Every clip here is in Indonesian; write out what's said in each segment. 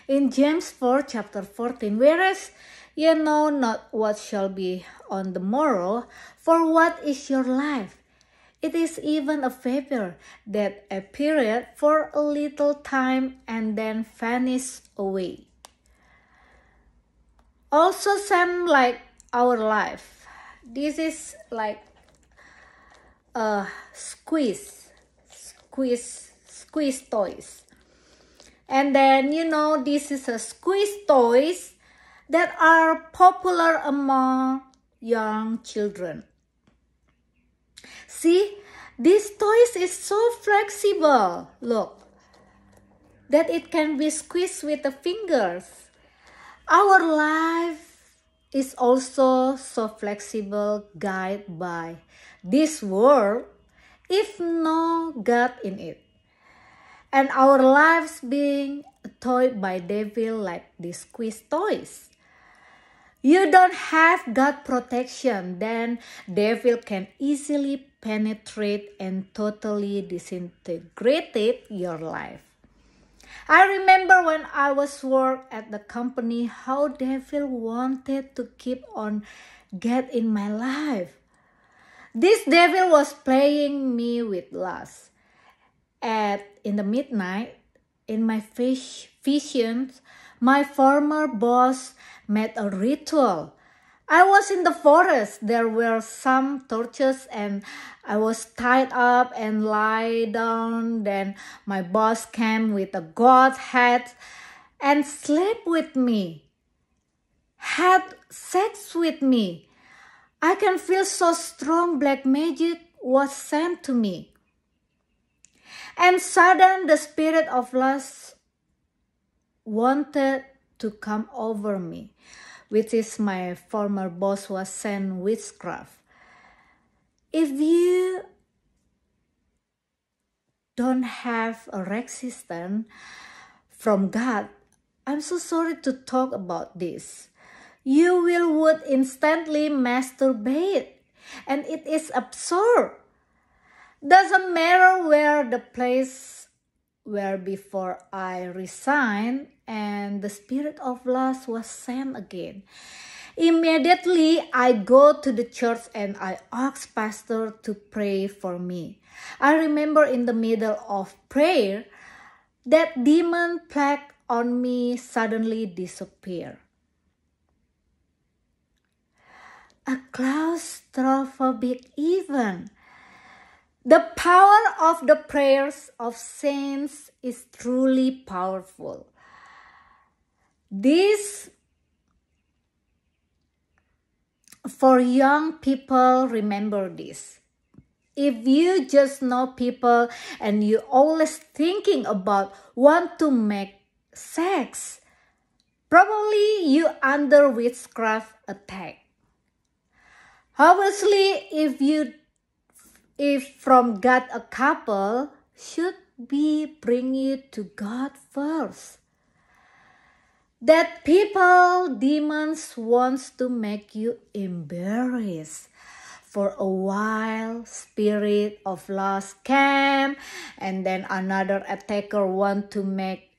in James 4 chapter 14, whereas ye know not what shall be on the morrow, for what is your life? It is even a vapor that appeareth for a little time and then vanisheth away. Also same like our life. This is like a squeeze toys. And then, this is a squeeze toys that are popular among young children. See, this toys is so flexible, look, that it can be squeezed with the fingers. Our life is also so flexible, guided by this world, if no God in it. And our lives being toyed by devil like these squeeze toys. You don't have God protection, then devil can easily penetrate and totally disintegrate your life. I remember when I was work at the company, how devil wanted to keep on get in my life. This devil was playing me with lust. In the midnight, in my visions, my former boss made a ritual. I was in the forest. There were some torches and I was tied up and lie down. Then my boss came with a goat head and slept with me, had sex with me. I can feel so strong black magic was sent to me. And sudden the spirit of lust wanted to come over me, which is my former boss was sent witchcraft. If you don't have a resistance from God, I'm so sorry to talk about this. You would instantly masturbate, and it is absurd. Doesn't matter where the place where before I resigned and the spirit of lust was sent again. Immediately I go to the church and I ask pastor to pray for me. I remember in the middle of prayer, that demon plague on me suddenly disappeared. A claustrophobic even. The power of the prayers of saints is truly powerful. This, for young people, remember this. If you just know people and you always thinking about want to make sex, probably you under witchcraft attack. Obviously, if from God a couple, should be bring you to God first. That people, demons wants to make you embarrassed. For a while, spirit of lust came, and then another attacker want to make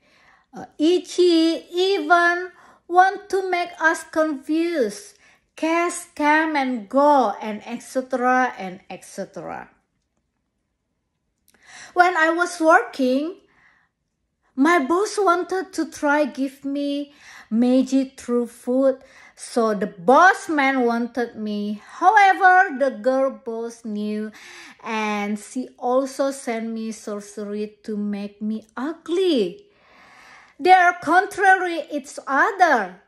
itchy, even want to make us confused. Cash come and go, and etc. and etc. When I was working, my boss wanted to try give me magic through food, so the boss man wanted me. However, the girl boss knew, and she also sent me sorcery to make me ugly. They are contrary each other.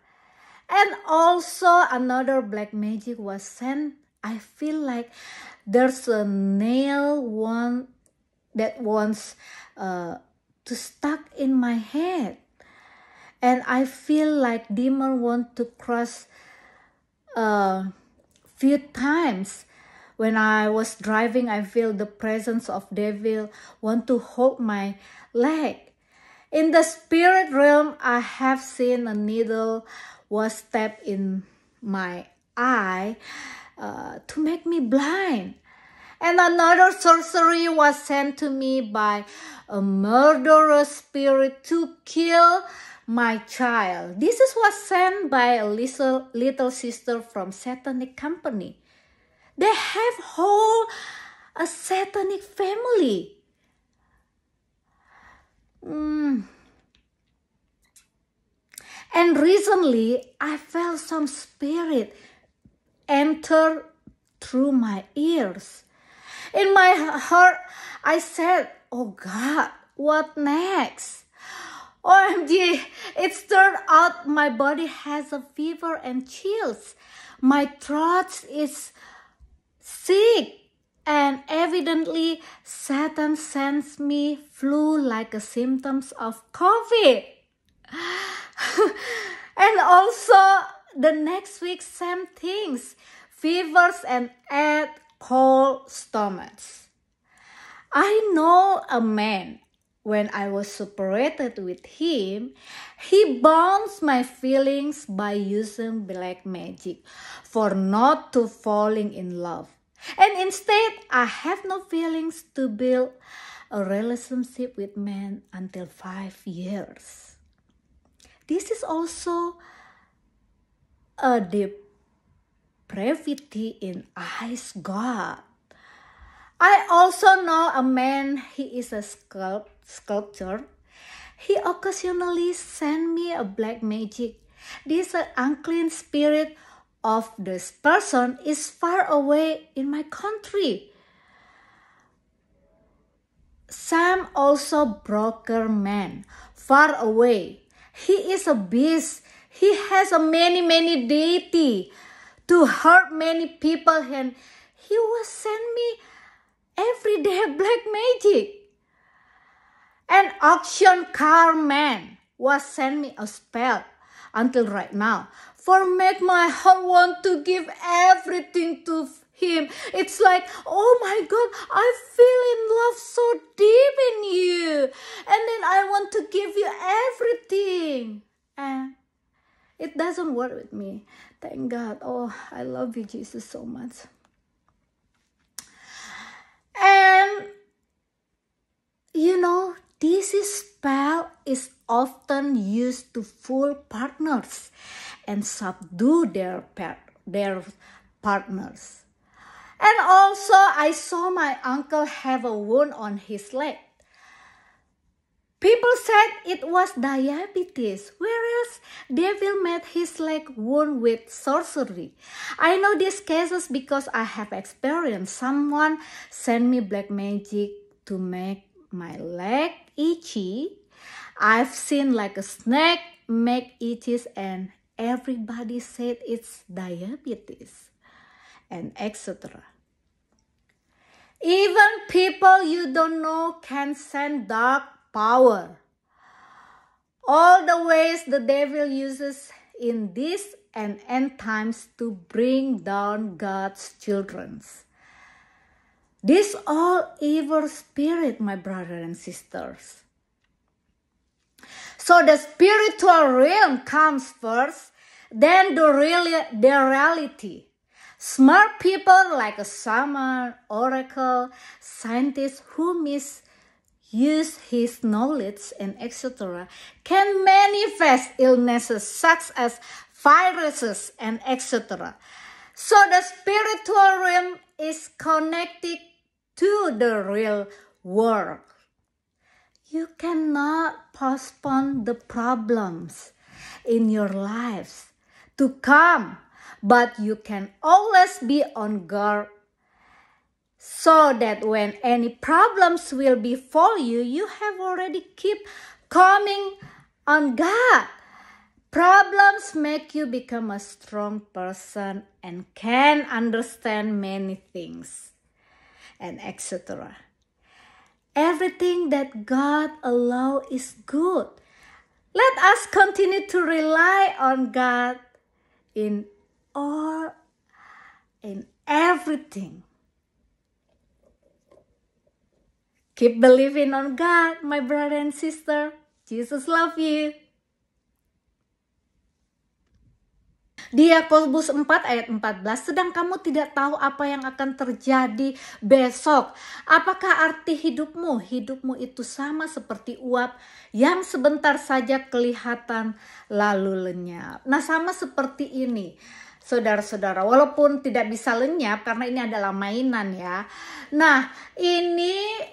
And also another black magic was sent. I feel like there's a nail one that wants to stuck in my head. And I feel like demon want to cross few times. When I was driving, I feel the presence of devil want to hold my leg. In the spirit realm, I have seen a needle was stabbed in my eye to make me blind. And another sorcery was sent to me by a murderous spirit to kill my child. This is was sent by a little sister from satanic company. They have a satanic family. And recently, I felt some spirit enter through my ears. In my heart, I said, oh God, what next? OMG, it's turned out my body has a fever and chills. My throat is sick. And evidently, Satan sends me flu-like symptoms of COVID. And also, the next week, same things. Fevers and cold stomachs. I know a man. When I was separated with him, he bounced my feelings by using black magic for not to falling in love. And instead, I have no feelings to build a relationship with men until 5 years. This is also a depravity in eyes God. I also know a man, he is a sculptor. He occasionally send me a black magic. This unclean spirit of this person is far away in my country. Sam also broker man, far away. He is a beast. He has a many deity to hurt many people, and he will send me every day black magic. An auction car man was send me a spell until right now for make my heart want to give everything to him. It's like, oh my God, I feel in love so deep in you, and then I want to give you everything, and it doesn't work with me. Thank God. Oh, I love you, Jesus, so much. And you know, this spell is often used to fool partners and subdue their partners. And also, I saw my uncle have a wound on his leg. People said it was diabetes, whereas devil made his leg wound with sorcery. I know these cases because I have experienced someone send me black magic to make my leg itchy. I've seen like a snake make itches, and everybody said it's diabetes, and etc. Even people you don't know can send dark power. All the ways the devil uses in this and end times to bring down God's children. This all evil spirit, my brothers and sisters. So the spiritual realm comes first, then the reality. Smart people like a shaman, oracle, scientists who misuse his knowledge and etc. can manifest illnesses such as viruses and etc. So the spiritual realm is connected to the real world. You cannot postpone the problems in your lives to come, but you can always be on guard so that when any problems will befall you, you have already keep coming on God. Problems make you become a strong person and can understand many things and etc. Everything that God allows is good. Let us continue to rely on God in everything. Keep believing on God, my brother and sister. Jesus loves you. Di Yakobus 4 ayat 14, sedang kamu tidak tahu apa yang akan terjadi besok. Apakah arti hidupmu? Hidupmu itu sama seperti uap yang sebentar saja kelihatan lalu lenyap. Nah, sama seperti ini, saudara-saudara, walaupun tidak bisa lenyap karena ini adalah mainan ya. Nah, ini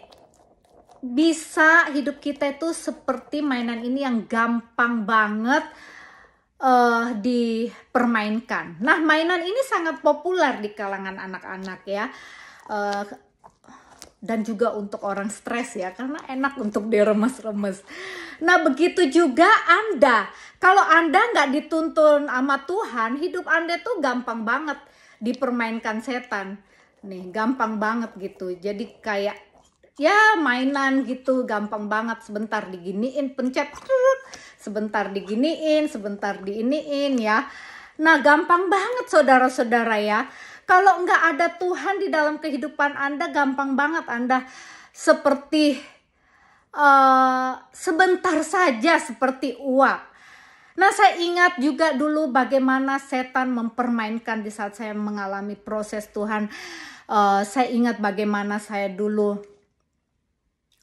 bisa hidup kita itu seperti mainan ini yang gampang banget dipermainkan. Nah, mainan ini sangat populer di kalangan anak-anak ya, dan juga untuk orang stres ya, karena enak untuk diremes-remes. Nah, begitu juga Anda. Kalau Anda nggak dituntun sama Tuhan, hidup Anda tuh gampang banget dipermainkan setan. Nih, gampang banget gitu. Jadi kayak ya mainan gitu, gampang banget, sebentar diginiin, pencet, sebentar diginiin, sebentar diiniin ya. Nah, gampang banget saudara-saudara ya. Kalau nggak ada Tuhan di dalam kehidupan Anda, gampang banget Anda seperti sebentar saja seperti uap. Nah, saya ingat juga dulu bagaimana setan mempermainkan di saat saya mengalami proses Tuhan. Saya ingat bagaimana saya dulu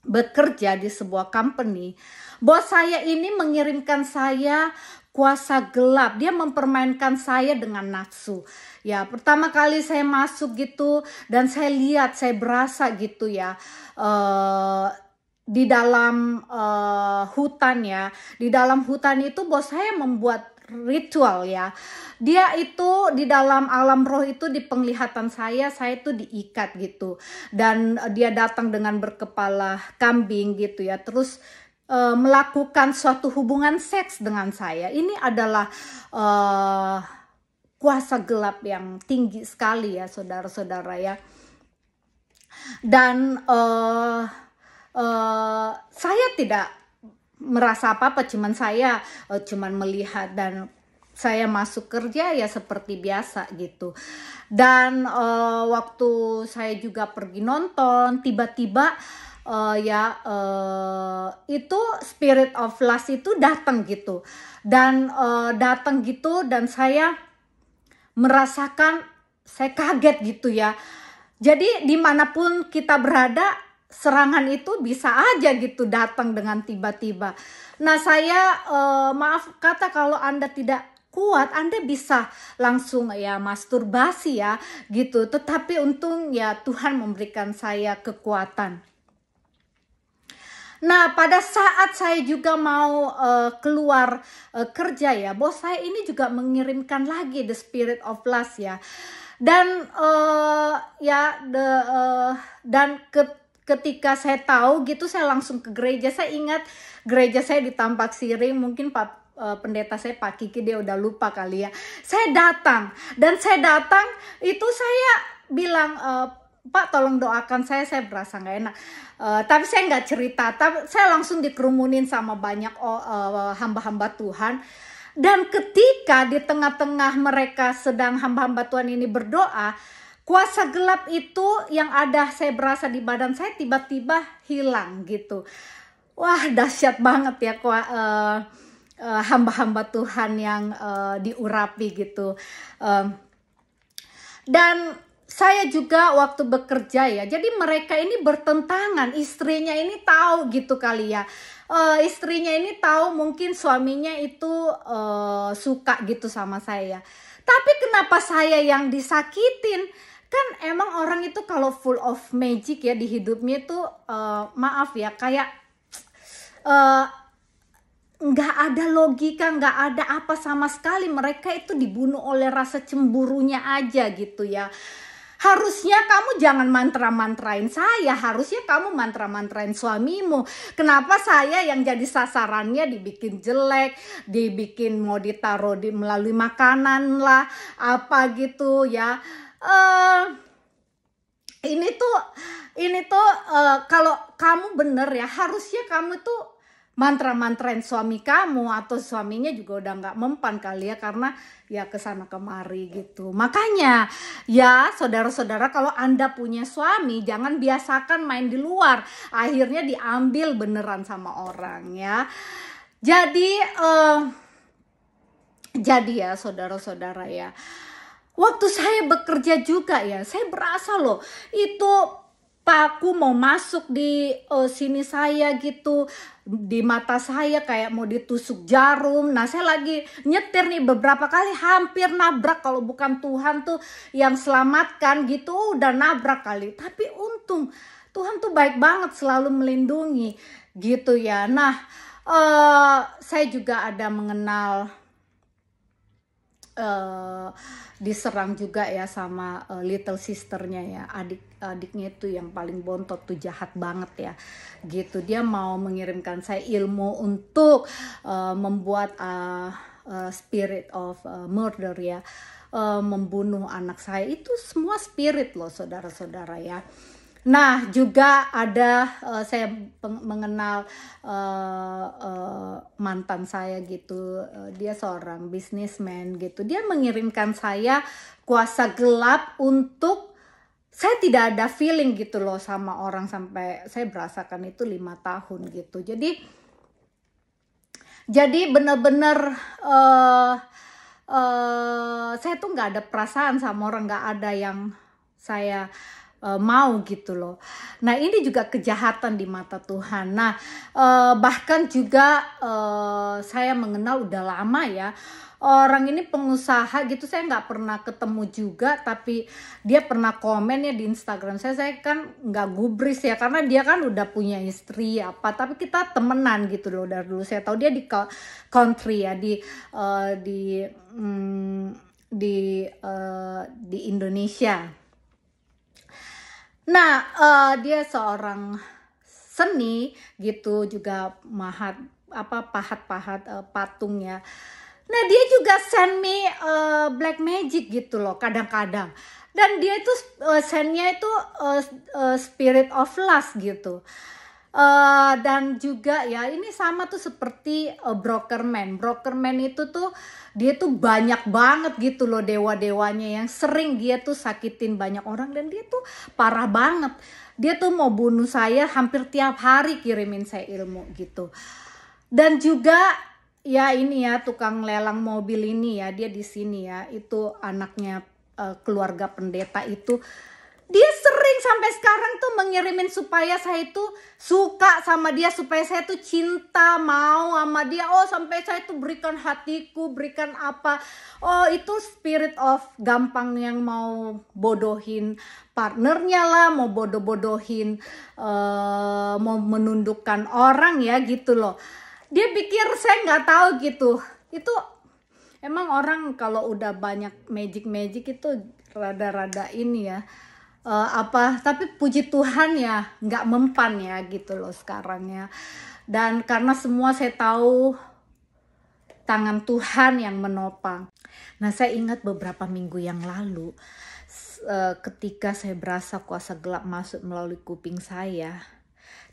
bekerja di sebuah company. Bos saya ini mengirimkan saya kuasa gelap. Dia mempermainkan saya dengan nafsu. Ya, pertama kali saya masuk gitu dan saya lihat, saya berasa gitu ya, di dalam hutan ya. Di dalam hutan itu bos saya membuat ritual ya. Dia itu di dalam alam roh itu, di penglihatan saya itu diikat gitu. Dan dia datang dengan berkepala kambing gitu ya. Terus melakukan suatu hubungan seks dengan saya. Ini adalah kuasa gelap yang tinggi sekali ya saudara-saudara ya. Dan saya tidak merasa apa-apa, cuman saya cuman melihat dan saya masuk kerja ya seperti biasa gitu. Dan waktu saya juga pergi nonton, tiba-tiba itu spirit of lust itu datang gitu. Dan datang gitu dan saya merasakan, saya kaget gitu ya. Jadi dimanapun kita berada, serangan itu bisa aja gitu datang dengan tiba-tiba. Nah, saya maaf kata, kalau Anda tidak kuat, Anda bisa langsung ya masturbasi ya gitu. Tetapi untung ya Tuhan memberikan saya kekuatan. Nah, pada saat saya juga mau keluar kerja ya, bos saya ini juga mengirimkan lagi the spirit of lust ya. Dan ketika saya tahu gitu, saya langsung ke gereja. Saya ingat gereja saya di Tampak Siring, mungkin Pak pendeta saya Pak Kiki dia udah lupa kali ya. Saya datang itu saya bilang, Pak tolong doakan saya berasa nggak enak. Tapi saya nggak cerita, tapi saya langsung dikerumunin sama banyak hamba-hamba Tuhan. Dan ketika di tengah-tengah mereka sedang hamba-hamba Tuhan ini berdoa, kuasa gelap itu yang ada saya berasa di badan saya tiba-tiba hilang gitu. Wah, dahsyat banget ya hamba-hamba Tuhan yang diurapi gitu. Dan saya juga waktu bekerja ya, jadi mereka ini bertentangan. Istrinya ini tahu gitu kali ya. Istrinya ini tahu mungkin suaminya itu suka gitu sama saya. Tapi kenapa saya yang disakitin? Kan emang orang itu kalau full of magic ya di hidupnya itu, maaf ya, kayak nggak ada logika, nggak ada apa sama sekali. Mereka itu dibunuh oleh rasa cemburunya aja gitu ya. Harusnya kamu jangan mantra-mantrain saya, harusnya kamu mantra-mantrain suamimu. Kenapa saya yang jadi sasarannya dibikin jelek, dibikin mau ditaruh melalui makanan lah, apa gitu ya. Ini tuh kalau kamu bener ya, harusnya kamu tuh mantra-mantrain suami kamu, atau suaminya juga udah nggak mempan kali ya, karena ya kesana kemari gitu. Makanya ya saudara-saudara, kalau Anda punya suami, jangan biasakan main di luar, akhirnya diambil beneran sama orang ya. Jadi Jadi ya saudara-saudara ya, waktu saya bekerja juga ya, saya berasa loh itu paku mau masuk di sini saya gitu, di mata saya kayak mau ditusuk jarum. Nah saya lagi nyetir nih, beberapa kali hampir nabrak, kalau bukan Tuhan tuh yang selamatkan gitu, udah nabrak kali. Tapi untung Tuhan tuh baik banget, selalu melindungi gitu ya. Nah saya juga ada mengenal diserang juga ya sama little sisternya ya, adiknya itu yang paling bontot tuh, jahat banget ya gitu. Dia mau mengirimkan saya ilmu untuk membuat spirit of murder ya, membunuh anak saya. Itu semua spirit loh saudara-saudara ya. Nah juga ada saya mengenal mantan saya gitu, dia seorang businessman gitu. Dia mengirimkan saya kuasa gelap untuk saya tidak ada feeling gitu loh sama orang, sampai saya berasakan itu 5 tahun gitu. Jadi benar-benar saya tuh nggak ada perasaan sama orang, nggak ada yang saya mau gitu loh. Nah ini juga kejahatan di mata Tuhan. Nah bahkan juga saya mengenal udah lama ya, orang ini pengusaha gitu, saya nggak pernah ketemu juga, tapi dia pernah komen ya di Instagram saya kan nggak gubris ya, karena dia kan udah punya istri apa, tapi kita temenan gitu loh dari dulu. Saya tahu dia di country ya, di Indonesia. Nah dia seorang seni gitu, juga pahat-pahat patung ya. Nah dia juga send me black magic gitu loh kadang-kadang, dan dia itu sendnya itu spirit of lust gitu. Dan juga ya ini sama tuh seperti brokerman itu tuh dia tuh banyak banget gitu loh dewa-dewanya, yang sering dia tuh sakitin banyak orang, dan dia tuh parah banget. Dia tuh mau bunuh saya hampir tiap hari, kirimin saya ilmu gitu. Dan juga ya ini ya, tukang lelang mobil ini ya, dia di sini ya, itu anaknya keluarga pendeta itu. Dia sering sampai sekarang tuh mengirimin supaya saya itu suka sama dia, supaya saya tuh cinta mau sama dia. Oh sampai saya tuh berikan hatiku, berikan apa. Oh itu spirit of gampang, yang mau bodohin partnernya lah, mau bodoh-bodohin, mau menundukkan orang ya gitu loh. Dia pikir saya nggak tahu gitu. Itu emang orang kalau udah banyak magic itu rada-rada ini ya. Tapi puji Tuhan ya nggak mempan ya gitu loh sekarang ya. Dan karena semua saya tahu tangan Tuhan yang menopang. Nah saya ingat beberapa minggu yang lalu ketika saya berasa kuasa gelap masuk melalui kuping saya,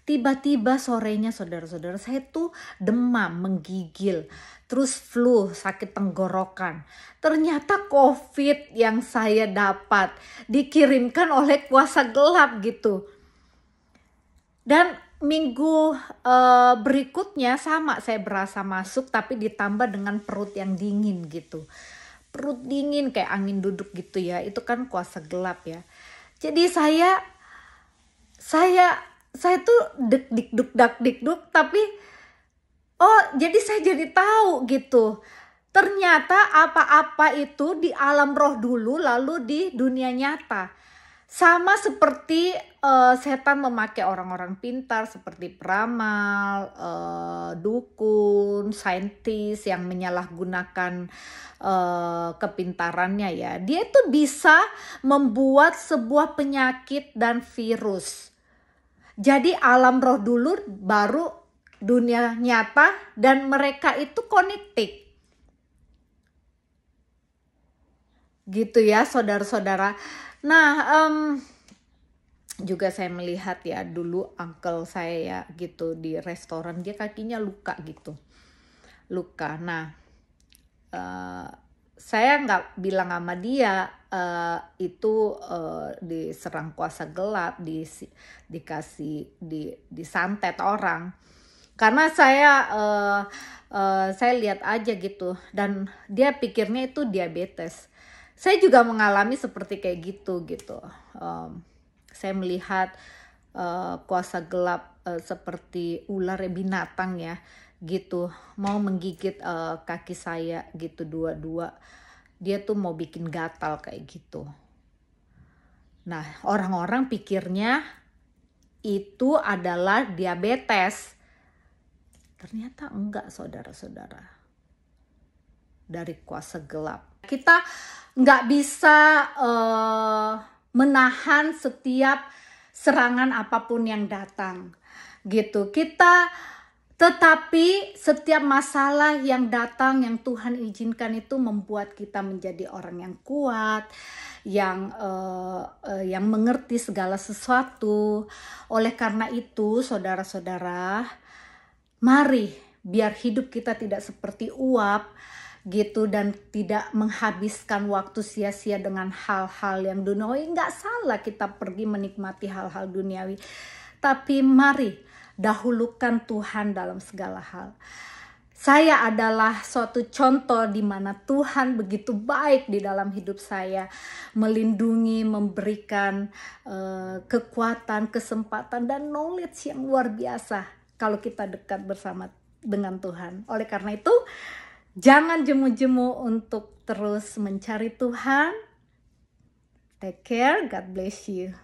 tiba-tiba sorenya saudara-saudara saya tuh demam, menggigil, terus flu, sakit tenggorokan. Ternyata COVID yang saya dapat dikirimkan oleh kuasa gelap gitu. Dan minggu berikutnya sama, saya berasa masuk tapi ditambah dengan perut yang dingin gitu. Perut dingin kayak angin duduk gitu ya, itu kan kuasa gelap ya. Jadi saya tuh dikduk, tapi jadi saya jadi tahu gitu. Ternyata apa-apa itu di alam roh dulu, lalu di dunia nyata. Sama seperti setan memakai orang-orang pintar seperti peramal, dukun, saintis yang menyalahgunakan kepintarannya ya. Dia tuh bisa membuat sebuah penyakit dan virus. Jadi alam roh dulu baru dunia nyata, dan mereka itu connected. Gitu ya saudara-saudara. Nah juga saya melihat ya dulu uncle saya ya gitu di restoran, dia kakinya luka gitu. Luka. Nah saya nggak bilang sama dia itu diserang kuasa gelap, disantet orang. Karena saya lihat aja gitu, dan dia pikirnya itu diabetes. Saya juga mengalami seperti kayak gitu. Saya melihat kuasa gelap seperti ular binatang ya gitu, mau menggigit kaki saya gitu dua-dua. Dia tuh mau bikin gatal kayak gitu. Nah, orang-orang pikirnya itu adalah diabetes. Ternyata enggak, saudara-saudara. Dari kuasa gelap. Kita nggak bisa menahan setiap serangan apapun yang datang. Gitu. Tetapi setiap masalah yang datang, yang Tuhan izinkan itu membuat kita menjadi orang yang kuat, yang mengerti segala sesuatu. Oleh karena itu, saudara-saudara, mari biar hidup kita tidak seperti uap gitu, dan tidak menghabiskan waktu sia-sia dengan hal-hal yang duniawi. Nggak salah kita pergi menikmati hal-hal duniawi, tapi mari dahulukan Tuhan dalam segala hal. Saya adalah suatu contoh di mana Tuhan begitu baik di dalam hidup saya, melindungi, memberikan kekuatan, kesempatan, dan knowledge yang luar biasa kalau kita dekat bersama dengan Tuhan. Oleh karena itu, jangan jemu-jemu untuk terus mencari Tuhan. Take care, God bless you.